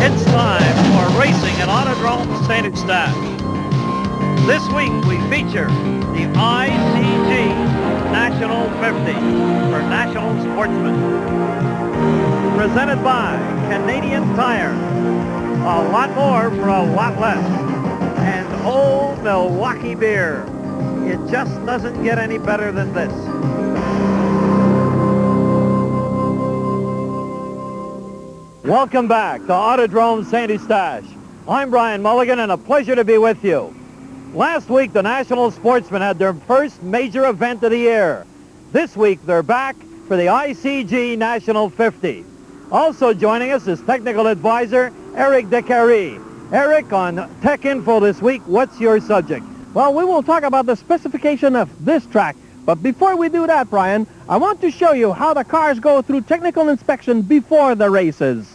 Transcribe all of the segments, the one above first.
It's time for racing at Autodrome St-Eustache. This week we feature the ICG National 50 for National Sportsmen. Presented by Canadian Tire. A lot more for a lot less. And Old Milwaukee beer. It just doesn't get any better than this. Welcome back to Autodrome St-Eustache. I'm Brian Mulligan, and a pleasure to be with you. Last week, the National Sportsmen had their first major event of the year. This week, they're back for the ICG National 50. Also joining us is technical advisor Eric Descaries. Eric, on Tech Info this week, what's your subject? Well, we will talk about the specification of this track. But before we do that, Brian, I want to show you how the cars go through technical inspection before the races.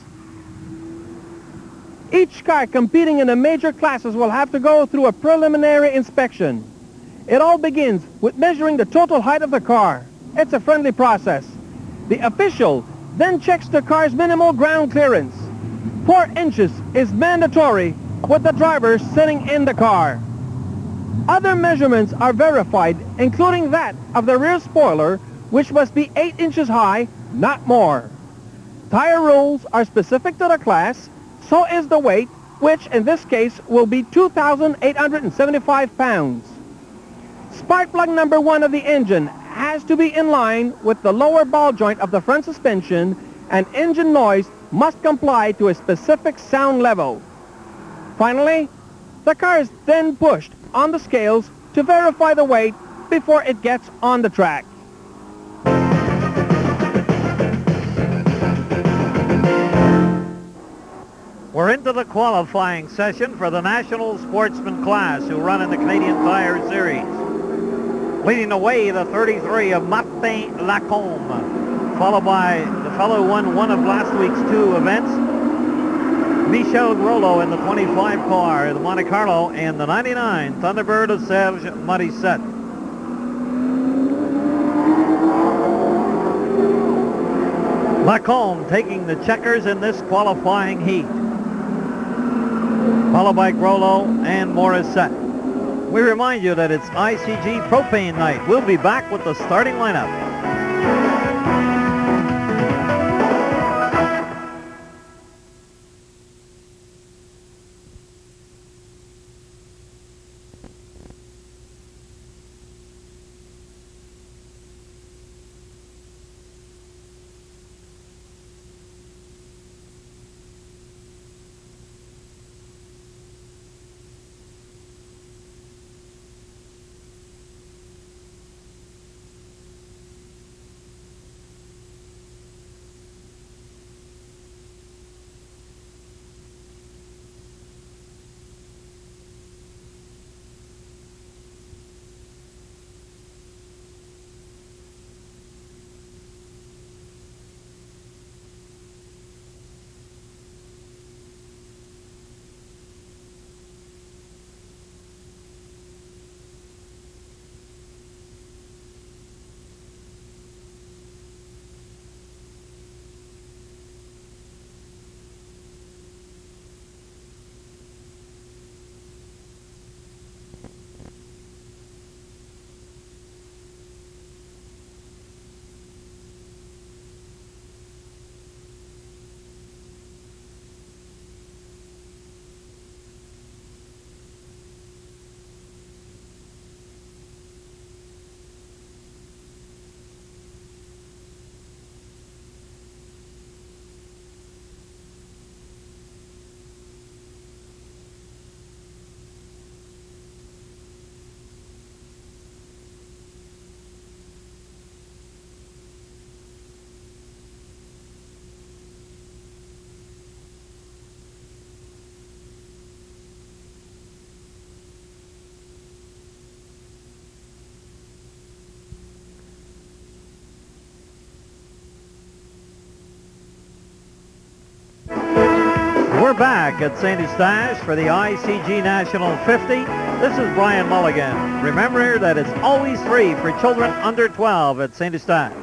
Each car competing in the major classes will have to go through a preliminary inspection. It all begins with measuring the total height of the car. It's a friendly process. The official then checks the car's minimal ground clearance. 4 inches is mandatory with the driver sitting in the car. Other measurements are verified, including that of the rear spoiler, which must be 8 inches high, not more. Tire rules are specific to the class, so is the weight, which in this case will be 2,875 pounds. Spark plug number 1 of the engine has to be in line with the lower ball joint of the front suspension, and engine noise must comply to a specific sound level. Finally, the car is then pushed on the scales to verify the weight before it gets on the track. We're into the qualifying session for the National Sportsman class who run in the Canadian Tire Series. Leading the way, the 33 of Martin Lacombe, followed by the fellow who won one of last week's 2 events, Michel Grollo in the 25 car, the Monte Carlo, and the 99 Thunderbird of Serge Morissette. Lacombe taking the checkers in this qualifying heat, followed by Grollo and Morissette. We remind you that it's ICG Propane Night. We'll be back with the starting lineup. We're back at St-Eustache for the ICG National 50. This is Brian Mulligan. Remember that it's always free for children under 12 at St-Eustache.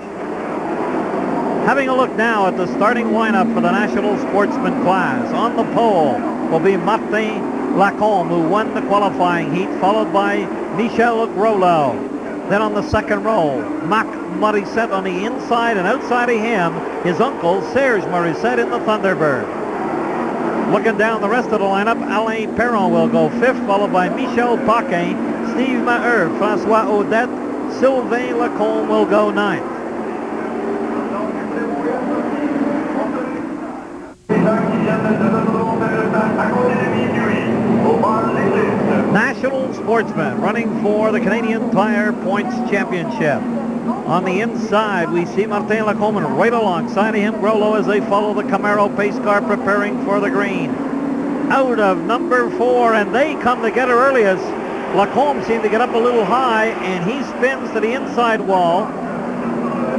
Having a look now at the starting lineup for the National Sportsman class. On the pole will be Martin Lacombe, who won the qualifying heat, followed by Michel Grollo. Then on the second row, Marc Morissette on the inside, and outside of him, his uncle, Serge Morissette in the Thunderbird. Looking down the rest of the lineup, Alain Perron will go fifth, followed by Michel Paquin, Steve Maheu, François Audette, Sylvain Lacombe will go ninth. National Sportsman running for the Canadian Tire Points Championship. On the inside, we see Martin Lacombe, and right alongside of him, Grollo, as they follow the Camaro pace car preparing for the green. Out of number 4, and they come together earliest. Lacombe seemed to get up a little high, and he spins to the inside wall.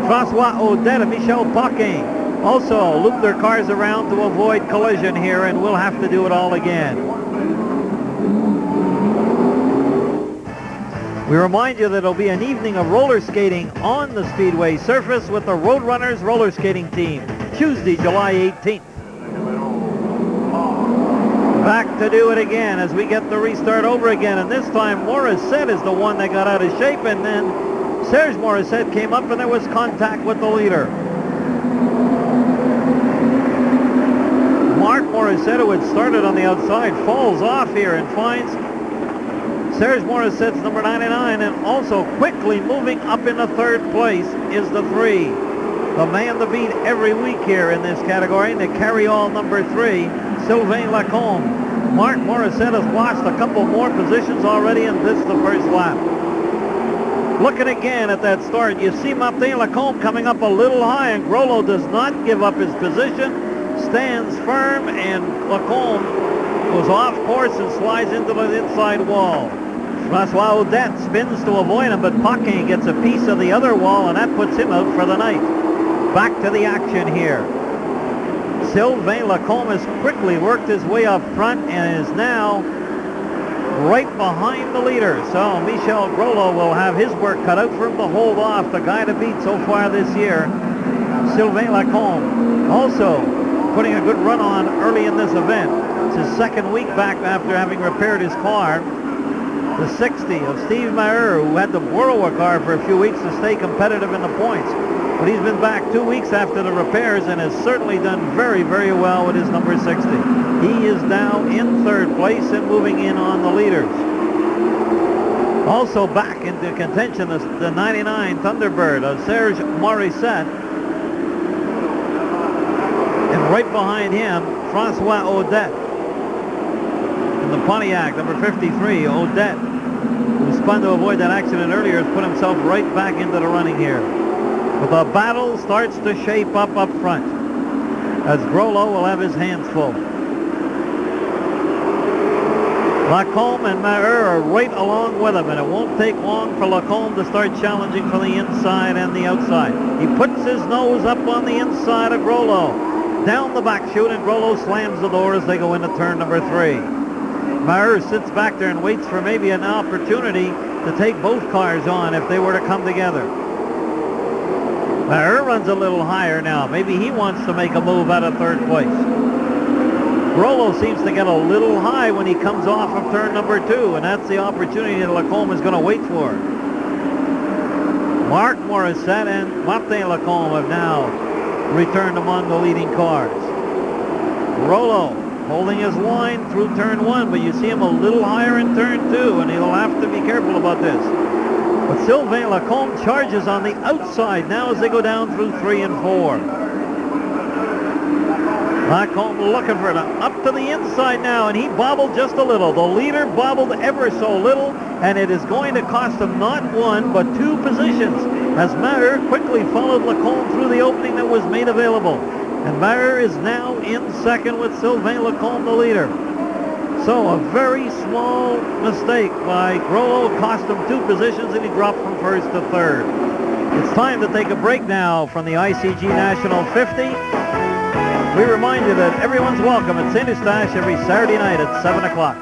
François Audette and Michel Paquin also loop their cars around to avoid collision here, and we'll have to do it all again. We remind you that it'll be an evening of roller skating on the Speedway surface with the Roadrunners roller skating team, Tuesday, July 18th. Back to do it again as we get the restart over again, and this time Morissette is the one that got out of shape, and then Serge Morissette came up and there was contact with the leader. Marc Morissette, who had started on the outside, falls off here and finds Serge Morissette's number 99, and also quickly moving up into third place is the 3. The man to beat every week here in this category, the carry-all number 3, Sylvain Lacombe. Marc Morissette has lost a couple more positions already, and this is the first lap. Looking again at that start, you see Martin Lacombe coming up a little high, and Grollo does not give up his position, stands firm, and Lacombe goes off course and slides into the inside wall. François Audette spins to avoid him, but Paquin gets a piece of the other wall, and that puts him out for the night. Back to the action here. Sylvain Lacombe has quickly worked his way up front and is now right behind the leader. So Michel Grollo will have his work cut out for him to hold off the guy to beat so far this year, Sylvain Lacombe. Also putting a good run on early in this event. It's his second week back after having repaired his car. The 60 of Steve Maheu, who had to borrow a car for a few weeks to stay competitive in the points. But he's been back 2 weeks after the repairs and has certainly done very, very well with his number 60. He is now in third place and moving in on the leaders. Also back into contention, the 99 Thunderbird of Serge Morissette. And right behind him, François Audette. In the Pontiac, number 53, Audette, who spun to avoid that accident earlier, has put himself right back into the running here. But the battle starts to shape up front, as Grollo will have his hands full. Lacombe and Maheu are right along with him, and it won't take long for Lacombe to start challenging from the inside and the outside. He puts his nose up on the inside of Grollo. Down the back chute, and Grollo slams the door as they go into turn number 3. Maheu sits back there and waits for maybe an opportunity to take both cars on if they were to come together. Maheu runs a little higher now. Maybe he wants to make a move out of third place. Grollo seems to get a little high when he comes off of turn number 2, and that's the opportunity that Lacombe is going to wait for. Marc Morissette and Martin Lacombe have now returned among the leading cars. Grollo holding his line through turn 1, but you see him a little higher in turn 2, and he'll have to be careful about this. But Sylvain Lacombe charges on the outside now as they go down through 3 and 4. Lacombe looking for it up to the inside now, and he bobbled just a little. The leader bobbled ever so little, and it is going to cost him not 1 but 2 positions, as Maheu quickly followed Lacombe through the opening that was made available. And Maheu is now in second with Sylvain Lacombe, the leader. So a very small mistake by Grollo cost him 2 positions, and he dropped from first to third. It's time to take a break now from the ICG National 50. We remind you that everyone's welcome at St-Eustache every Saturday night at 7 o'clock.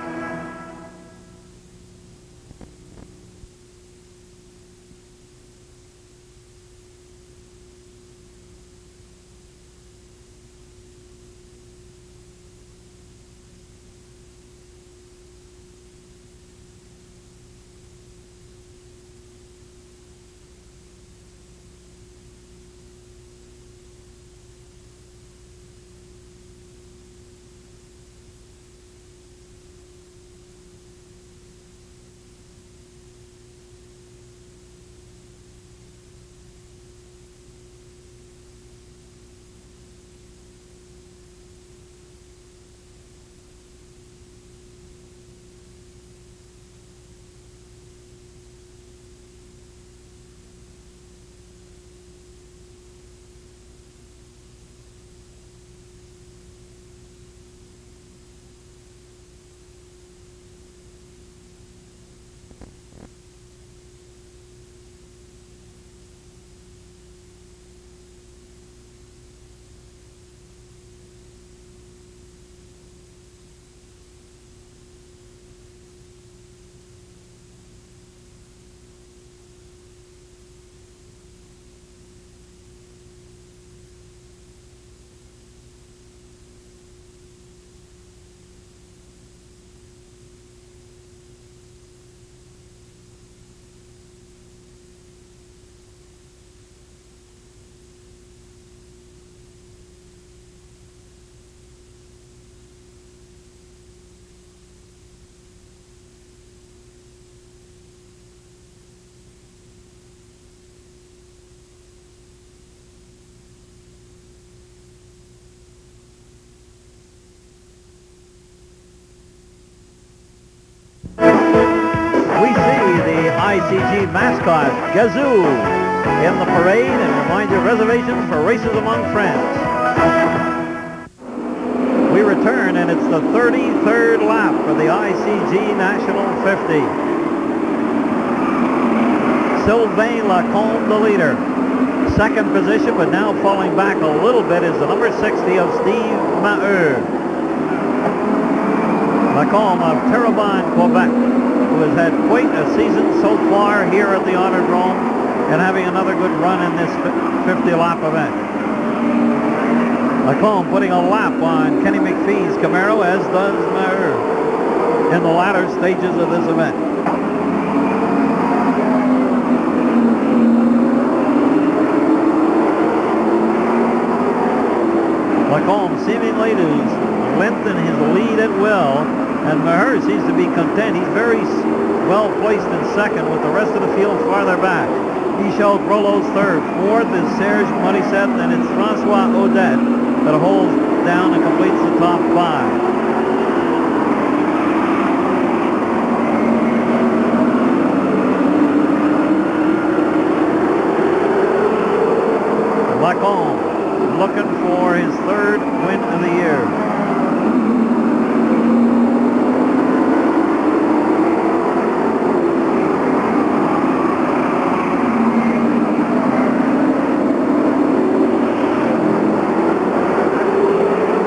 ICG mascot, Gazoo, in the parade, and remind you reservations for races among friends. We return, and it's the 33rd lap for the ICG National 50. Sylvain Lacombe, the leader. Second position, but now falling back a little bit, is the number 60 of Steve Maheu. Lacombe of Terrebonne, Quebec, who has had quite a season so far here at the Autodrome and having another good run in this 50-lap event. Lacombe putting a lap on Kenny McPhee's Camaro, as does Maheu in the latter stages of this event. Lacombe seemingly to lengthen his lead at will, and Maheu seems to be content. He's very well placed in second, with the rest of the field farther back. Michel Grollo's third. Fourth is Serge Morissette, and it's Francois Odette that holds down and completes the top five. Lacombe looking for his third win of the year.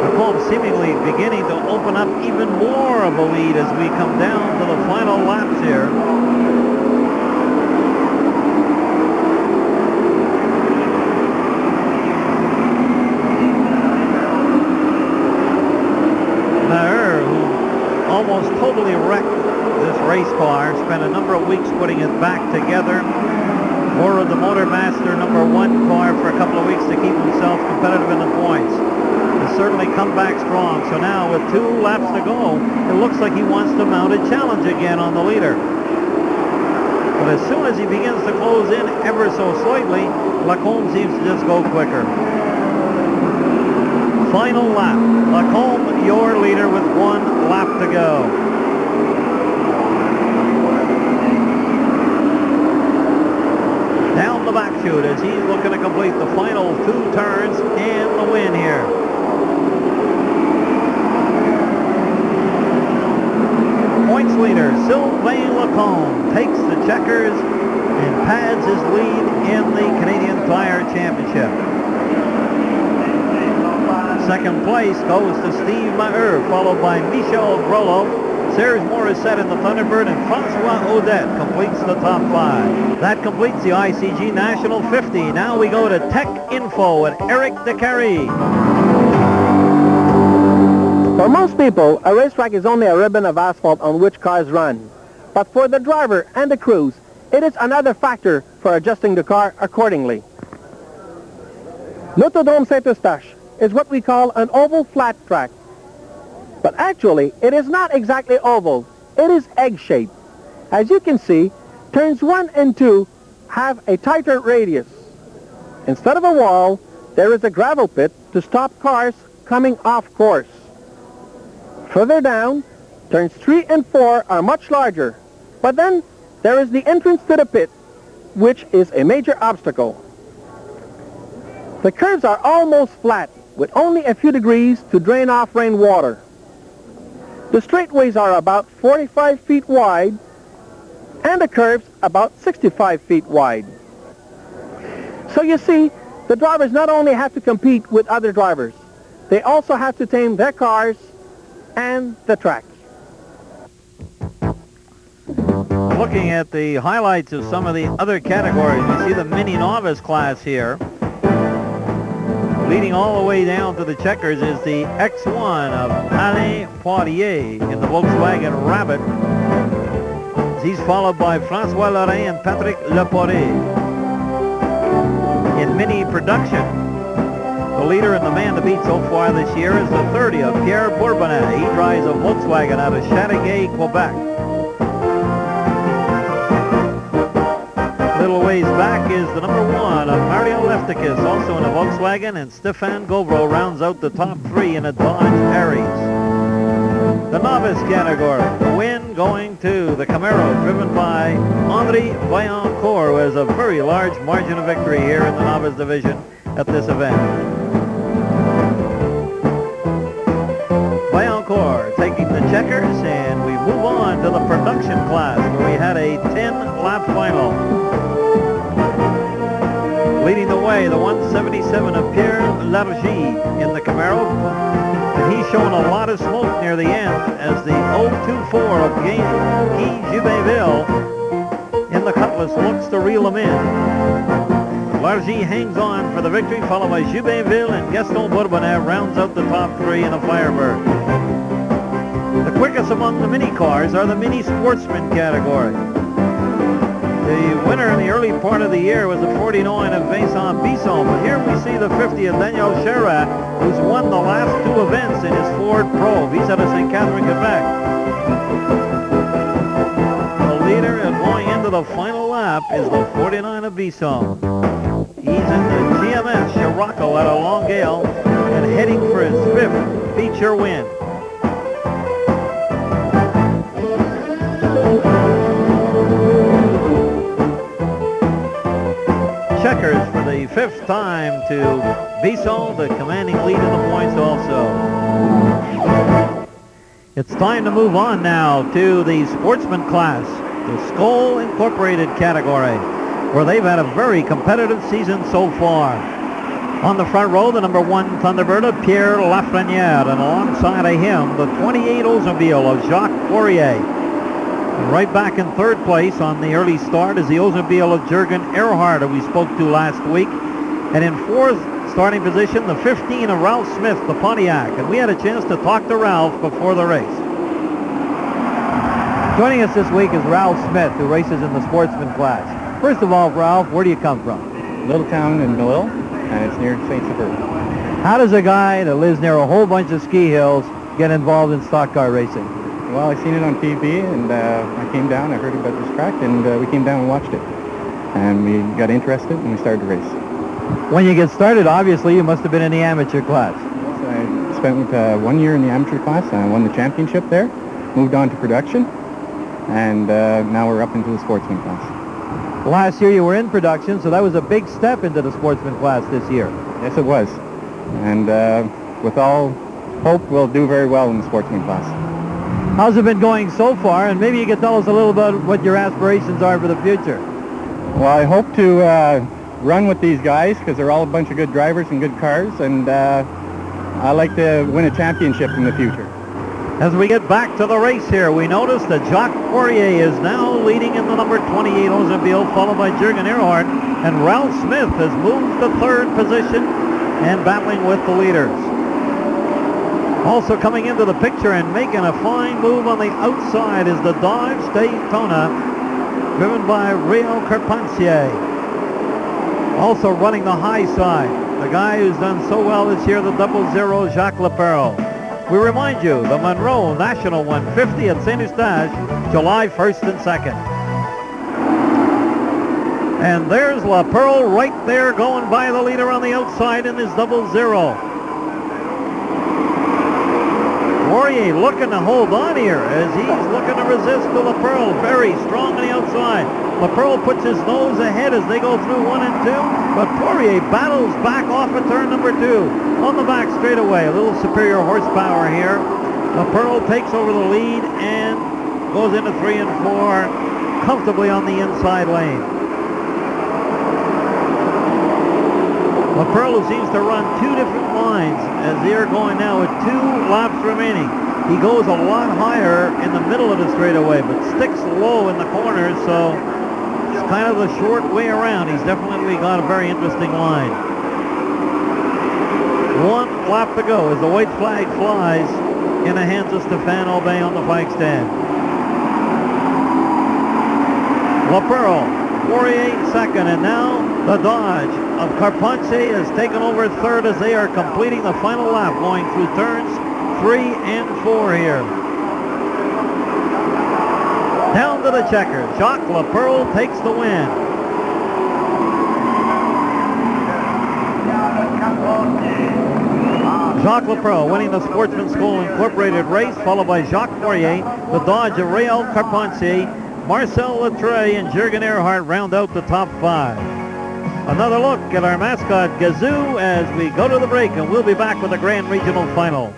Lacombe seemingly beginning to open up even more of a lead as we come down to the final laps here. Almost totally wrecked this race car, spent a number of weeks putting it back together, borrowed the Motormaster #1 car for a couple of weeks to keep himself competitive in the points. Has certainly come back strong, so now with 2 laps to go, it looks like he wants to mount a challenge again on the leader. But as soon as he begins to close in ever so slightly, Lacombe seems to just go quicker. Final lap. Lacombe, your leader, with 1 lap to go. Down the back chute as he's looking to complete the final 2 turns and the win here. Points leader Sylvain Lacombe takes the checkers and pads his lead in the Canadian Tire Championship. Second place goes to Steve Maheu, followed by Michel Grollo, Serge Morissette in the Thunderbird, and Francois Odette completes the top 5. That completes the ICG National 50. Now we go to Tech Info with Eric DeCarry. For most people, a racetrack is only a ribbon of asphalt on which cars run. But for the driver and the crews, it is another factor for adjusting the car accordingly. Autodrome St-Eustache is what we call an oval flat track. But actually, it is not exactly oval. It is egg-shaped. As you can see, turns 1 and 2 have a tighter radius. Instead of a wall, there is a gravel pit to stop cars coming off course. Further down, turns 3 and 4 are much larger. But then, there is the entrance to the pit, which is a major obstacle. The curves are almost flat, with only a few degrees to drain off rainwater. The straightaways are about 45 feet wide, and the curves about 65 feet wide. So you see, the drivers not only have to compete with other drivers, they also have to tame their cars and the track. Looking at the highlights of some of the other categories, you see the mini novice class here. Leading all the way down to the checkers is the X1 of Alain Poirier in the Volkswagen Rabbit. He's followed by Francois Lorrain and Patrick Leporé. In mini production, the leader and the man to beat so far this year is the 30 of Pierre Bourbonnais. He drives a Volkswagen out of Chateauguay, Quebec. A little ways back is the #1 of Mario Leftikis, also in a Volkswagen, and Stefan Govro rounds out the top 3 in a Dodge Aries. The novice category, the win then going to the Camaro, driven by Henri Vaillancourt, who has a very large margin of victory here in the novice division at this event. Vaillancourt taking the checkers, and we move on to the production class, where we had a 10-lap final. Leading the way, the 177 of Pierre Largy in the Camaro. And he's showing a lot of smoke near the end as the 024 of Guy Jubainville in the Cutlass looks to reel him in. Largy hangs on for the victory, followed by Jubainville, and Gaston Bourbonnais rounds out the top three in a Firebird. The quickest among the mini cars are the mini sportsman category. The winner in the early part of the year was the 49 of Vincent Bisson, but here we see the 50 of Daniel Cherat, who's won the last two events in his Ford Pro, Visa de St. Catherine, Quebec. The leader and going into the final lap is the 49 of Bisson. He's in the GMS Scirocco out of Longueuil and heading for his 5th feature win. Checkers for the 5th time to Bisson, the commanding lead in the points also. It's time to move on now to the sportsman class, the Skoll Incorporated category, where they've had a very competitive season so far. On the front row, the number 1 Thunderbird of Pierre Lafreniere, and alongside of him, the 28 Oldsmobile of Jacques Poirier. And right back in 3rd place on the early start is the Oldsmobile of Jürgen Ehrhardt, who we spoke to last week. And in 4th starting position, the 15 of Ralph Smith, the Pontiac. And we had a chance to talk to Ralph before the race. Joining us this week is Ralph Smith, who races in the sportsman class. First of all, Ralph, where do you come from? Little town in Millil, and it's near St. Sever. How does a guy that lives near a whole bunch of ski hills get involved in stock car racing? Well, I seen it on TV, and I came down, I heard about this track, and we came down and watched it. And we got interested, and we started to race. When you get started, obviously, you must have been in the amateur class. So I spent 1 year in the amateur class, and I won the championship there, moved on to production, and now we're up into the sportsman class. Last year you were in production, so that was a big step into the sportsman class this year. Yes, it was. And with all hope, we'll do very well in the sportsman class. How's it been going so far? And maybe you could tell us a little about what your aspirations are for the future. Well, I hope to run with these guys because they're all a bunch of good drivers and good cars, and I like to win a championship in the future. As we get back to the race here, we notice that Jacques Poirier is now leading in the number 28 Oldsmobile, followed by Jürgen Ehrhardt, and Ralph Smith has moved to 3rd position and battling with the leaders. Also coming into the picture and making a fine move on the outside is the Dodge Daytona, driven by Rio Carpentier. Also running the high side, the guy who's done so well this year, the 00 Jacques Leperle. We remind you, the Monroe National 150 at St-Eustache, July 1st and 2nd. And there's Leperle right there going by the leader on the outside in his 00. Poirier looking to hold on here as he's looking to resist to Leperle. Very strong on the outside. Leperle puts his nose ahead as they go through 1 and 2, but Poirier battles back off of turn number 2 on the back straightaway. A little superior horsepower here. Leperle takes over the lead and goes into 3 and 4 comfortably on the inside lane. Leperle seems to run 2 different lines as they are going now with 2 laps remaining. He goes a lot higher in the middle of the straightaway, but sticks low in the corners, so it's kind of the short way around. He's definitely got a very interesting line. 1 lap to go as the white flag flies in the hands of Stéphane Aubin on the flag stand. Leperle, Poirier 2nd, and now the Dodge of Carpentier has taken over 3rd as they are completing the final lap, going through turns 3 and 4 here. Down to the checker. Jacques Leperle takes the win. Jacques Lepro winning the Sportsman School Incorporated race, followed by Jacques Fourier, the Dodge of Réal Carpentier, Marcel Latre, and Jürgen Earhart round out the top 5. Another look at our mascot, Gazoo, as we go to the break, and we'll be back with the Grand Regional Final.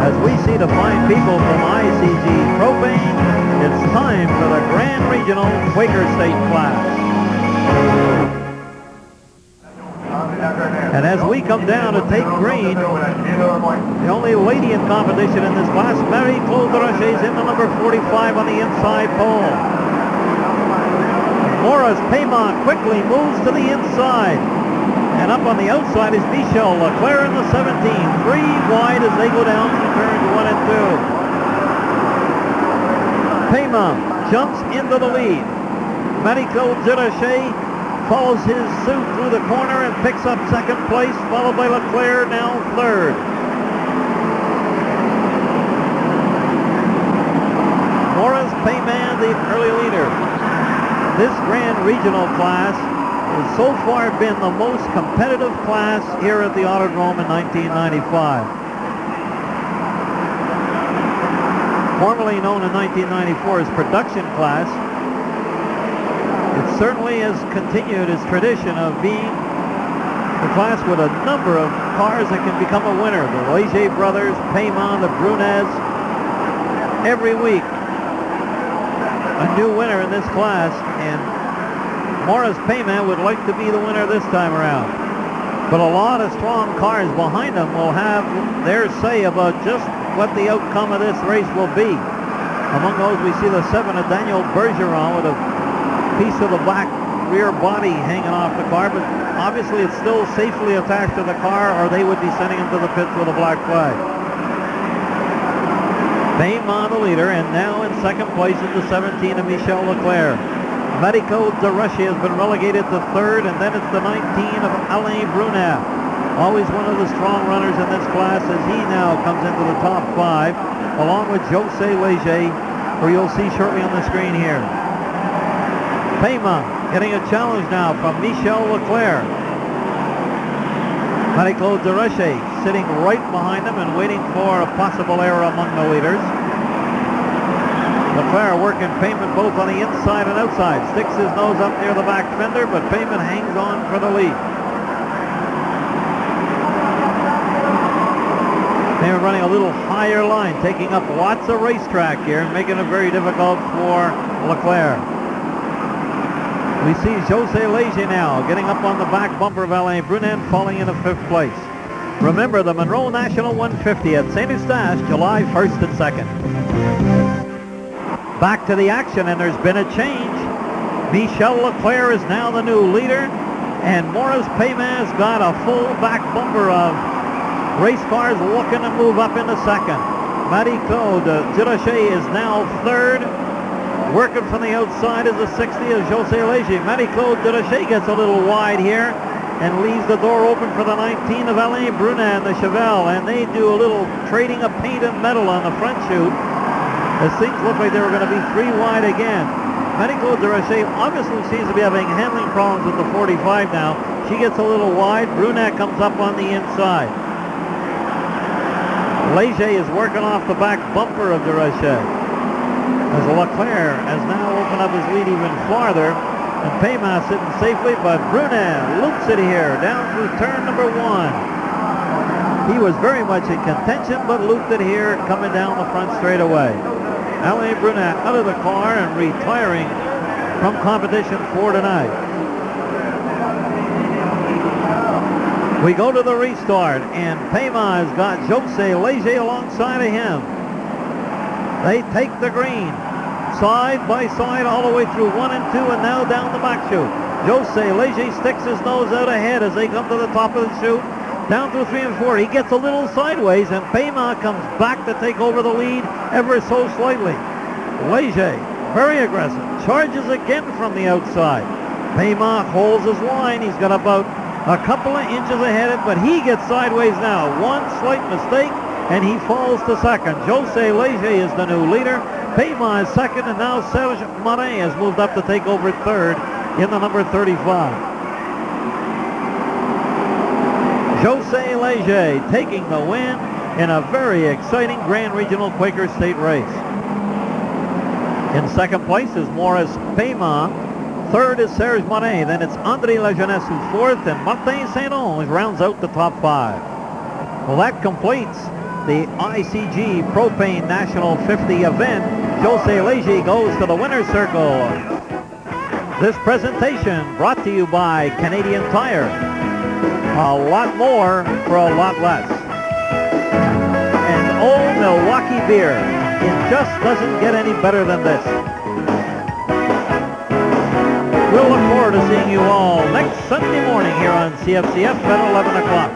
As we see the fine people from ICG Propane, it's time for the Grand Regional Quaker State class. And as we come down to take green, the only lady in competition in this class, Marie-Claude Rocher, is in the number 45 on the inside pole. Morris Paymont quickly moves to the inside. And up on the outside is Michel Leclerc in the 17. 3 wide as they go down to turns 1 and 2. Paymont jumps into the lead. Marie-Claude Rocher follows his suit through the corner and picks up second place, followed by Leclerc, now third. Morris Paymont, the early leader. This Grand Regional class has so far been the most competitive class here at the Autodrome in 1995. Formerly known in 1994 as production class, it certainly has continued its tradition of being the class with a number of cars that can become a winner. The Leger brothers, Paymont, the Brunez, every week a new winner in this class, and Morris Paymont would like to be the winner this time around. But a lot of strong cars behind them will have their say about just what the outcome of this race will be. Among those, we see the 7 of Daniel Bergeron with a piece of the back rear body hanging off the car, but obviously it's still safely attached to the car, or they would be sending him to the pits with a black flag. Paymont the leader, and now in second place is the 17 of Michel Leclerc. Marie-Claude Rocher has been relegated to third, and then it's the 19 of Alain Brunel. Always one of the strong runners in this class, as he now comes into the top 5, along with José Leger, who you'll see shortly on the screen here. Paymont getting a challenge now from Michel Leclerc. Marie-Claude Rocher sitting right behind him and waiting for a possible error among the leaders. Leclerc working Paymont both on the inside and outside. Sticks his nose up near the back fender, but Paymont hangs on for the lead. Paymont running a little higher line, taking up lots of racetrack here and making it very difficult for Leclerc. We see José Leger now getting up on the back bumper of Alain Brunel, falling into 5th place. Remember the Monroe National 150 at St-Eustache, July 1st and 2nd. Back to the action, and there's been a change. Michel Leclerc is now the new leader, and Maurice Payman's got a full back bumper of race cars looking to move up into second. Marie-Claude Durocher is now third. Working from the outside is the 60 of José Léger. Marie-Claude Durocher gets a little wide here and leaves the door open for the 19 of Alain Brunet and the Chevelle, and they do a little trading of paint and metal on the front chute as things look like they were going to be 3 wide again. Marie-Claude Durocher obviously seems to be having handling problems with the 45 now. She gets a little wide. Brunet comes up on the inside. Léger is working off the back bumper of Durocher, as Leclerc has now opened up his lead even farther, and Payman sitting safely, but Brunet loops it here down through turn number 1. He was very much in contention, but looped it here coming down the front straightaway. Alain Brunet out of the car and retiring from competition for tonight. We go to the restart, and Payman has got José Léger alongside of him. They take the green, side by side all the way through 1 and 2, and now down the back chute. José Léger sticks his nose out ahead as they come to the top of the chute. Down through 3 and 4, he gets a little sideways, and Payman comes back to take over the lead ever so slightly. Léger, very aggressive, charges again from the outside. Payman holds his line. He's got about a couple of inches ahead, but he gets sideways now. One slight mistake, and he falls to second. José Léger is the new leader. Payman is second, and now Serge Morin has moved up to take over third in the number 35. José Léger taking the win in a very exciting Grand Regional Quaker State race. In second place is Maurice Payman. Third is Serge Morin. Then it's André Lajeunesse who's fourth, and Martin Saint-Onge rounds out the top 5. Well, that completes the ICG Propane National 50 event. José Léger goes to the winner's circle. This presentation brought to you by Canadian Tire. A lot more for a lot less. And Old Milwaukee beer. It just doesn't get any better than this. We'll look forward to seeing you all next Sunday morning here on CFCF at 11 o'clock.